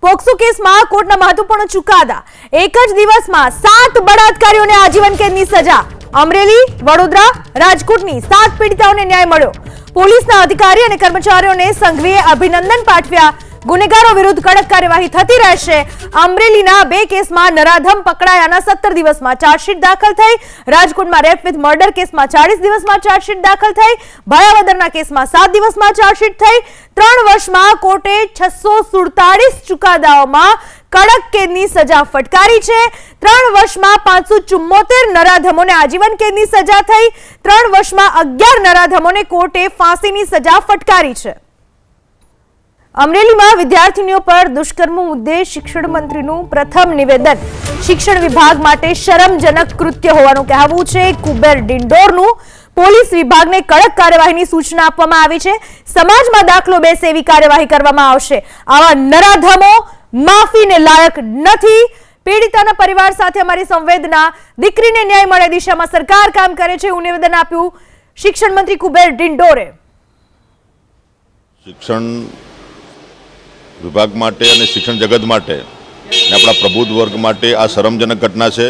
POCSO કેસમાં કોર્ટના મહત્વપૂર્ણ ચુકાદા। એક જ દિવસમાં 7 બળાત્કારીઓને આજીવન કેદની સજા। અમરેલી, વડોદરા, રાજકોટની 7 પીડિતાઓને ન્યાય મળ્યો। પોલીસના અધિકારી અને કર્મચારીઓને સંઘવીએ અભિનંદન પાઠવ્યા। ગુનેગારો વિરુદ્ધ કડક કાર્યવાહી થતી રહેશે। અમરેલીના 2 કેસમાં નરાધમ પકડાયાના 17 દિવસમાં ચાર્જશીટ દાખલ થઈ। રાજકોટમાં રેપ વિથ મર્ડર કેસમાં 40 દિવસમાં ચાર્જશીટ દાખલ થઈ। ભયાવદરના કેસમાં 7 દિવસમાં ચાર્જશીટ થઈ। 3 વર્ષમાં કોર્ટે 647 ચુકાદાઓમાં કડક કેદની સજા ફટકારી છે। 3 વર્ષમાં 574 નરાધમોને આજીવન કેદની સજા થઈ। 3 વર્ષમાં 11 નરાધમોને કોર્ટે ફાંસીની સજા ફટકારી છે। અમરેલીમાં વિદ્યાર્થીનીઓ પર દુષ્કર્મ મુદ્દે શિક્ષણ મંત્રીનું પ્રથમ નિવેદન। શિક્ષણ વિભાગ માટે શરમજનક કૃત્ય હોવાનું કહેવું છે કુબેર ડિંડોરનું। પોલીસ વિભાગને કડક કાર્યવાહીની સૂચના આપવામાં આવી છે। સમાજમાં દાખલો બેસે એવી કાર્યવાહી કરવામાં આવશે। આવા નરાધમો માફીને લાયક નથી। પીડિતાના પરિવાર સાથે અમારી સંવેદના। દીકરીને ન્યાય મળે દિશામાં સરકાર કામ કરે છે એવું નિવેદન આપ્યું શિક્ષણ મંત્રી કુબેર ડિંડોરે। શિક્ષણ વિભાગ માટે અને શિક્ષણ જગત માટે અને આપણા પ્રબુદ્ધ વર્ગ માટે આ શરમજનક ઘટના છે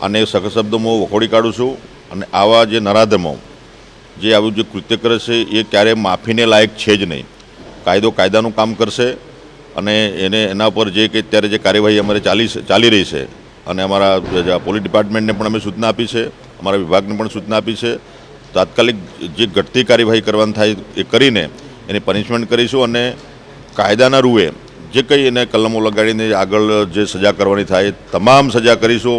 અને સખત શબ્દોમાં વખોડી કાઢું છું। અને આવા જે નરાધમો જે આવું જે કૃત્ય કરે છે એ ક્યારેય માફીને લાયક છે જ નહીં। કાયદો કાયદાનું કામ કરશે અને એના પર જે કે અત્યારે જે કાર્યવાહી અમારે ચાલી રહી છે અને અમારા પોલીસ ડિપાર્ટમેન્ટને પણ અમે સૂચના આપી છે, અમારા વિભાગને પણ સૂચના આપી છે। તાત્કાલિક જે ઘટતી કાર્યવાહી કરવાની થાય એ કરીને એની પનિશમેન્ટ કરીશું અને કાયદાના રૂએ જે કંઈ એને કલમો લગાડીને આગળ જે સજા કરવાની થાય તમામ સજા કરીશું।